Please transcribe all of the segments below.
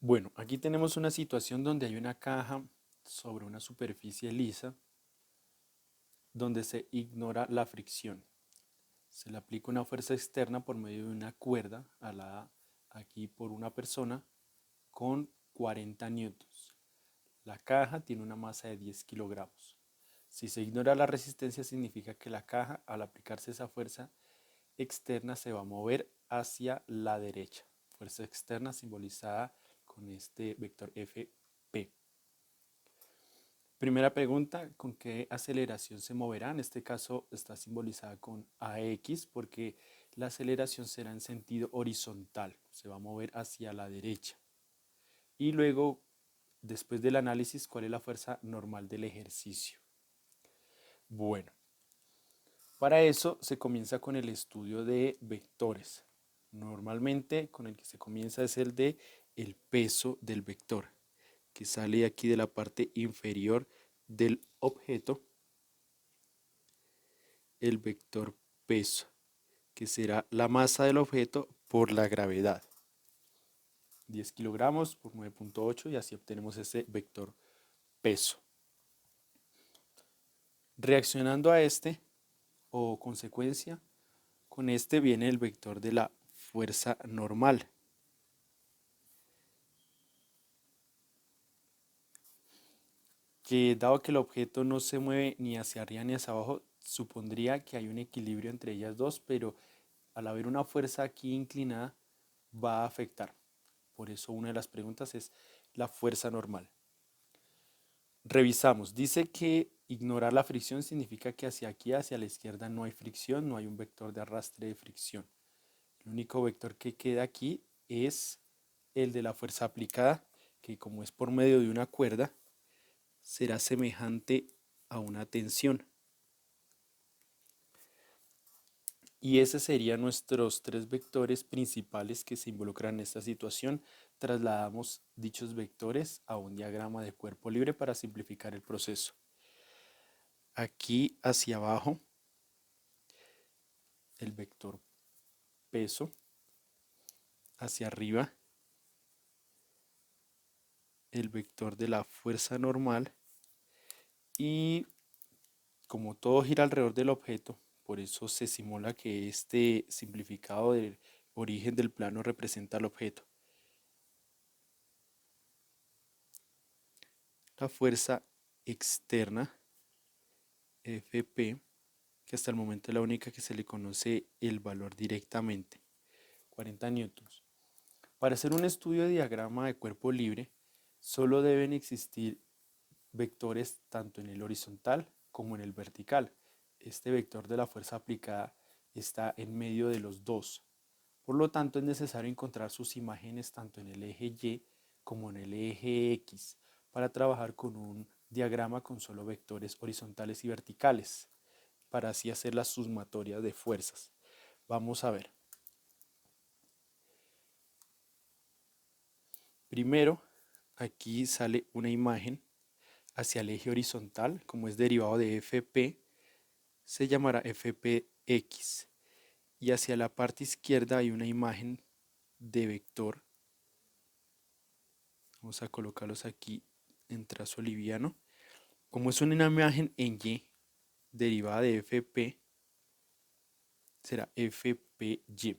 Bueno, aquí tenemos una situación donde hay una caja sobre una superficie lisa donde se ignora la fricción. Se le aplica una fuerza externa por medio de una cuerda alada aquí por una persona con 40 newtons. La caja tiene una masa de 10 kilogramos. Si se ignora la resistencia, significa que la caja, al aplicarse esa fuerza externa, se va a mover hacia la derecha. Fuerza externa simbolizada con este vector Fp. Primera pregunta, ¿con qué aceleración se moverá? En este caso está simbolizada con AX porque la aceleración será en sentido horizontal, se va a mover hacia la derecha. Y luego, después del análisis, ¿cuál es la fuerza normal del ejercicio? Bueno, para eso se comienza con el estudio de vectores. Normalmente con el que se comienza es el de el peso del vector, que sale aquí de la parte inferior del objeto, el vector peso, que será la masa del objeto por la gravedad. 10 kilogramos por 9.8 y así obtenemos ese vector peso. Reaccionando a este o consecuencia, con este viene el vector de la fuerza normal, que dado que el objeto no se mueve ni hacia arriba ni hacia abajo, supondría que hay un equilibrio entre ellas dos, pero al haber una fuerza aquí inclinada va a afectar. Por eso una de las preguntas es la fuerza normal. Revisamos, dice que ignorar la fricción significa que hacia aquí, hacia la izquierda no hay fricción, no hay un vector de arrastre de fricción. El único vector que queda aquí es el de la fuerza aplicada, que como es por medio de una cuerda, será semejante a una tensión. Y esos serían nuestros tres vectores principales que se involucran en esta situación. Trasladamos dichos vectores a un diagrama de cuerpo libre para simplificar el proceso. Aquí hacia abajo, el vector peso, hacia arriba, el vector de la fuerza normal y como todo gira alrededor del objeto, por eso se simula que este simplificado del origen del plano representa el objeto. La fuerza externa, Fp, que hasta el momento es la única que se le conoce el valor directamente, 40 newtons. Para hacer un estudio de diagrama de cuerpo libre, solo deben existir vectores tanto en el horizontal como en el vertical. Este vector de la fuerza aplicada está en medio de los dos. Por lo tanto, es necesario encontrar sus imágenes tanto en el eje Y como en el eje X para trabajar con un diagrama con solo vectores horizontales y verticales, para así hacer la sumatoria de fuerzas. Vamos a ver. Primero, aquí sale una imagen hacia el eje horizontal, como es derivado de Fp, se llamará Fpx. Y hacia la parte izquierda hay una imagen de vector. Vamos a colocarlos aquí en trazo liviano. Como es una imagen en Y derivada de Fp, será Fpy.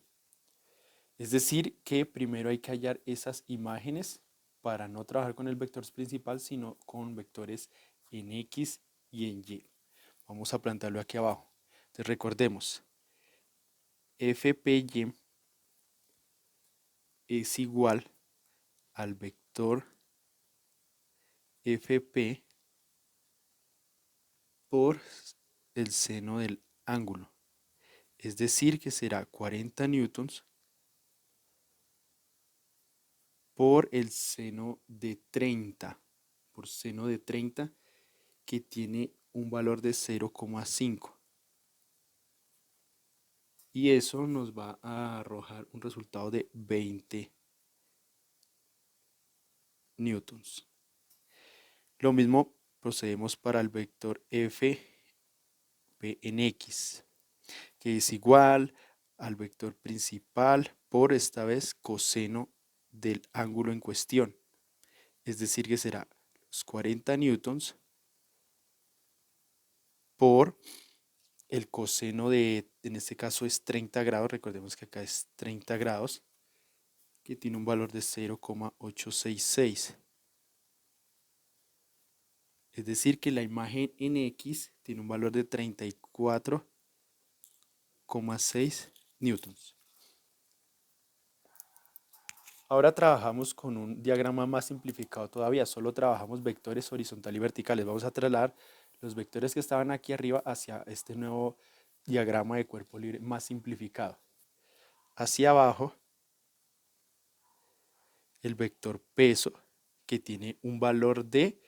Es decir, que primero hay que hallar esas imágenes para no trabajar con el vector principal, sino con vectores en X y en Y. Vamos a plantarlo aquí abajo. Entonces recordemos, Fpy es igual al vector Fp por el seno del ángulo. Es decir, que será 40 newtons por el seno de 30, por seno de 30, que tiene un valor de 0,5. Y eso nos va a arrojar un resultado de 20 newtons. Lo mismo procedemos para el vector f p en x, que es igual al vector principal por esta vez coseno del ángulo en cuestión. Es decir, que será los 40 newtons por el coseno de, en este caso es 30 grados, recordemos que acá es 30 grados, que tiene un valor de 0,866. Es decir, que la imagen en X tiene un valor de 34,6 newtons. Ahora trabajamos con un diagrama más simplificado todavía, solo trabajamos vectores horizontal y verticales. Vamos a trasladar los vectores que estaban aquí arriba hacia este nuevo diagrama de cuerpo libre más simplificado. Hacia abajo, el vector peso, que tiene un valor de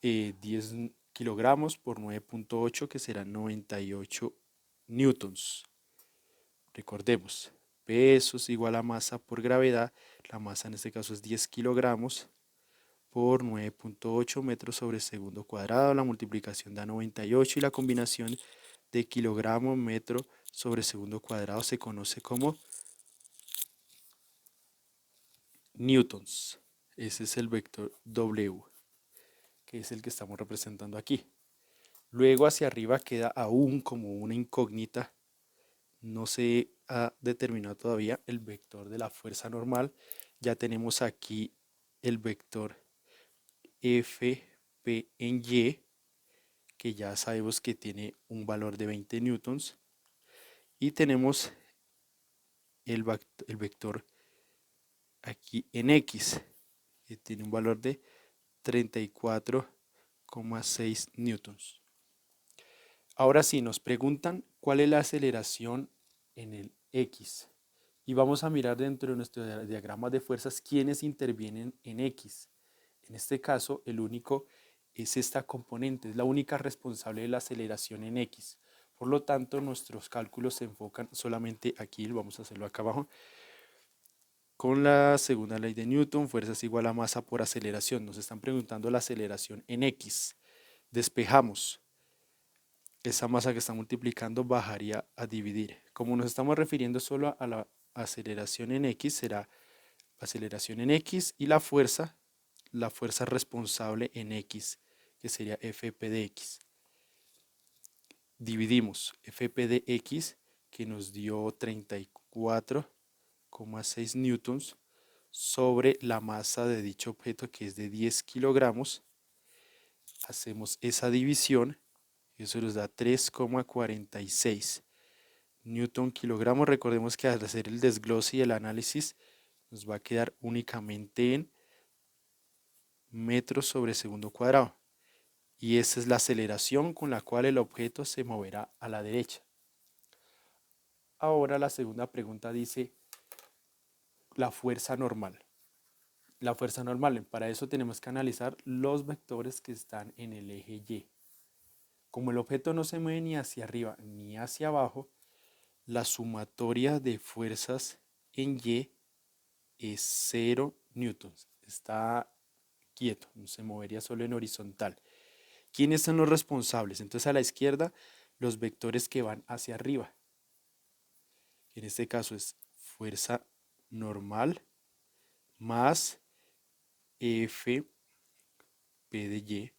10 kilogramos por 9,8, que será 98 newtons. Recordemos, peso es igual a masa por gravedad. La masa en este caso es 10 kilogramos por 9,8 metros sobre segundo cuadrado. La multiplicación da 98 y la combinación de kilogramo, metro sobre segundo cuadrado se conoce como newtons. Ese es el vector W, que es el que estamos representando aquí. Luego hacia arriba queda aún como una incógnita. No se ha determinado todavía el vector de la fuerza normal. Ya tenemos aquí el vector Fp en Y, que ya sabemos que tiene un valor de 20 newtons. Y tenemos el vector aquí en X, que tiene un valor de 34,6 newtons. Ahora sí, nos preguntan cuál es la aceleración en el X. Y vamos a mirar dentro de nuestro diagrama de fuerzas quiénes intervienen en X. En este caso, el único es esta componente, es la única responsable de la aceleración en X. Por lo tanto, nuestros cálculos se enfocan solamente aquí, vamos a hacerlo acá abajo, con la segunda ley de Newton, fuerza es igual a masa por aceleración. Nos están preguntando la aceleración en X. Despejamos. Esa masa que está multiplicando bajaría a dividir. Como nos estamos refiriendo solo a la aceleración en X, será aceleración en X y la fuerza responsable en X, que sería Fp de X. Dividimos Fp de X, que nos dio 34,6 newtons, sobre la masa de dicho objeto, que es de 10 kilogramos. Hacemos esa división. Eso nos da 3,46 newton kilogramos. Recordemos que al hacer el desglose y el análisis nos va a quedar únicamente en metros sobre segundo cuadrado. Y esa es la aceleración con la cual el objeto se moverá a la derecha. Ahora la segunda pregunta dice la fuerza normal. La fuerza normal, para eso tenemos que analizar los vectores que están en el eje Y. Como el objeto no se mueve ni hacia arriba ni hacia abajo, la sumatoria de fuerzas en Y es 0 newtons. Está quieto, se movería solo en horizontal. ¿Quiénes son los responsables? Entonces a la izquierda, los vectores que van hacia arriba. En este caso es fuerza normal más F P de Y.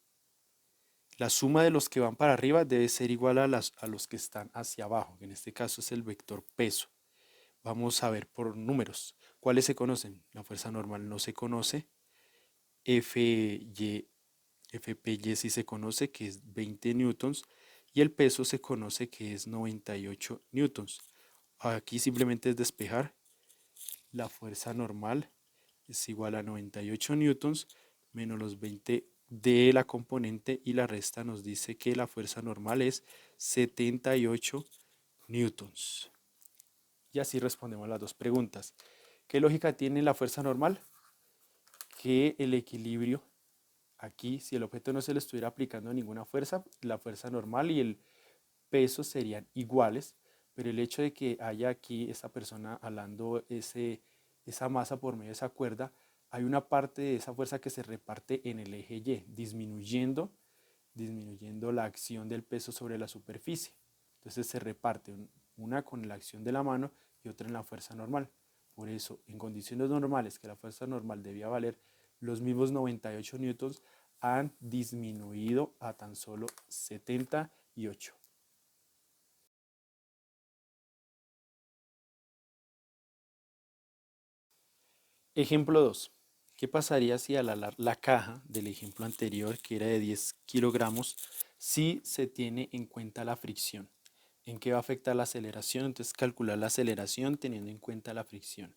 La suma de los que van para arriba debe ser igual a los que están hacia abajo, que en este caso es el vector peso. Vamos a ver por números. ¿Cuáles se conocen? La fuerza normal no se conoce. FPY sí se conoce, que es 20 newtons. Y el peso se conoce, que es 98 newtons. Aquí simplemente es despejar. La fuerza normal es igual a 98 newtons menos los 20 de la componente, y la resta nos dice que la fuerza normal es 78 newtons. Y así respondemos las dos preguntas. ¿Qué lógica tiene la fuerza normal? Que el equilibrio aquí, si el objeto no se le estuviera aplicando ninguna fuerza, la fuerza normal y el peso serían iguales, pero el hecho de que haya aquí esa persona jalando esa masa por medio de esa cuerda, hay una parte de esa fuerza que se reparte en el eje Y, disminuyendo la acción del peso sobre la superficie. Entonces se reparte una con la acción de la mano y otra en la fuerza normal. Por eso, en condiciones normales, que la fuerza normal debía valer los mismos 98 newtons, han disminuido a tan solo 78. Ejemplo 2. ¿Qué pasaría si al alar la caja del ejemplo anterior, que era de 10 kilogramos, si se tiene en cuenta la fricción? ¿En qué va a afectar la aceleración? Entonces, calcular la aceleración teniendo en cuenta la fricción.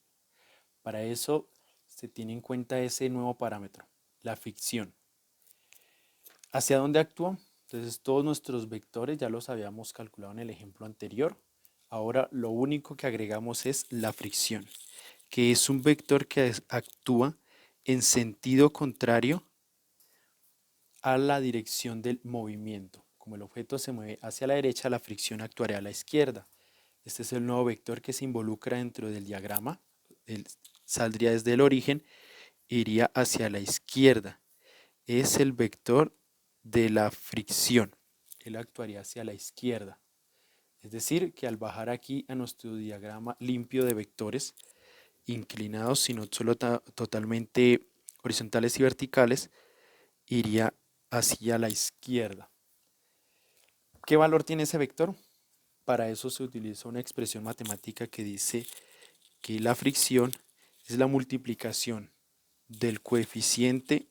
Para eso se tiene en cuenta ese nuevo parámetro, la fricción. ¿Hacia dónde actúa? Entonces, todos nuestros vectores ya los habíamos calculado en el ejemplo anterior. Ahora lo único que agregamos es la fricción, que es un vector que actúa en sentido contrario a la dirección del movimiento. Como el objeto se mueve hacia la derecha, la fricción actuará a la izquierda. Este es el nuevo vector que se involucra dentro del diagrama. Saldría desde el origen e iría hacia la izquierda. Es el vector de la fricción. Él actuaría hacia la izquierda. Es decir, que al bajar aquí a nuestro diagrama limpio de vectores, inclinados, sino solo totalmente horizontales y verticales, iría hacia la izquierda. ¿Qué valor tiene ese vector? Para eso se utiliza una expresión matemática que dice que la fricción es la multiplicación del coeficiente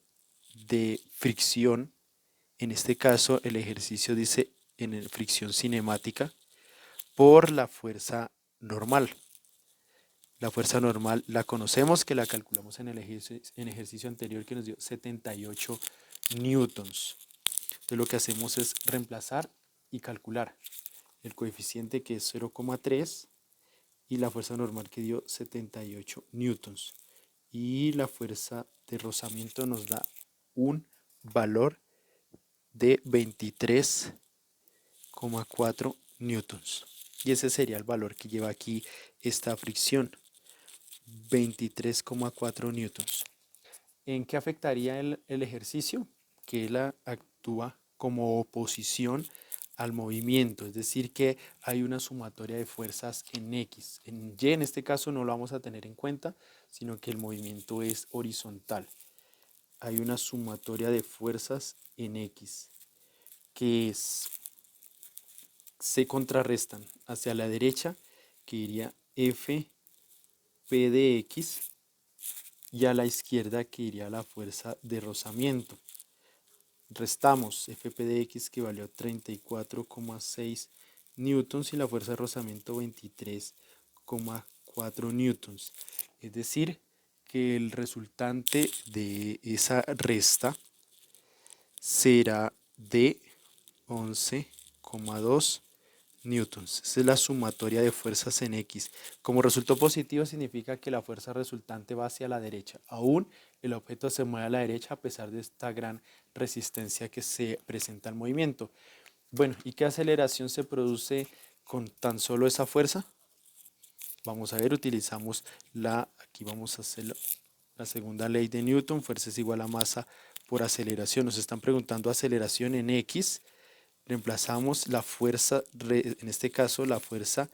de fricción, en este caso el ejercicio dice en fricción cinemática, por la fuerza normal. La fuerza normal la conocemos, que la calculamos en el ejercicio anterior, que nos dio 78 newtons. Entonces lo que hacemos es reemplazar y calcular el coeficiente, que es 0,3, y la fuerza normal, que dio 78 newtons. Y la fuerza de rozamiento nos da un valor de 23,4 newtons. Y ese sería el valor que lleva aquí esta fricción, 23,4 newtons. ¿En qué afectaría el ejercicio? Que él actúa como oposición al movimiento, es decir, que hay una sumatoria de fuerzas en X. En Y en este caso no lo vamos a tener en cuenta, sino que el movimiento es horizontal. Hay una sumatoria de fuerzas en X que se contrarrestan hacia la derecha, que iría F P de X, y a la izquierda, que iría la fuerza de rozamiento. Restamos Fp de X, que valió 34,6 newtons, y la fuerza de rozamiento 23,4 newtons. Es decir, que el resultante de esa resta será de 11,2 newtons. Esa es la sumatoria de fuerzas en X. Como resultó positivo, significa que la fuerza resultante va hacia la derecha. Aún el objeto se mueve a la derecha a pesar de esta gran resistencia que se presenta al movimiento. Bueno, ¿y qué aceleración se produce con tan solo esa fuerza? Vamos a ver, utilizamos aquí vamos a hacer la segunda ley de Newton, fuerza es igual a masa por aceleración. Nos están preguntando aceleración en X. Reemplazamos la fuerza, en este caso la fuerza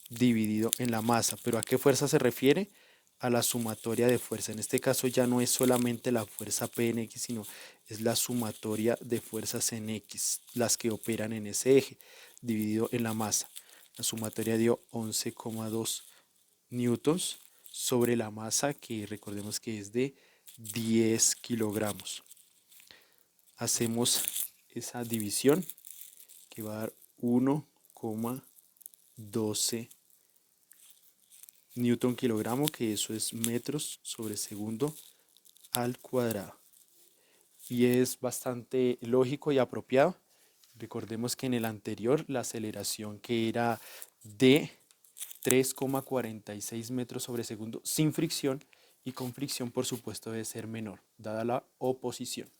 dividido en la masa. ¿Pero a qué fuerza se refiere? A la sumatoria de fuerza. En este caso ya no es solamente la fuerza P en X, sino es la sumatoria de fuerzas en X, las que operan en ese eje, dividido en la masa. La sumatoria dio 11,2 newtons sobre la masa, que recordemos que es de 10 kilogramos. Hacemos esa división, que va a dar 1,12 newton kilogramo, que eso es metros sobre segundo al cuadrado. Y es bastante lógico y apropiado. Recordemos que en el anterior la aceleración, que era de 3,46 metros sobre segundo sin fricción, y con fricción por supuesto debe ser menor, dada la oposición.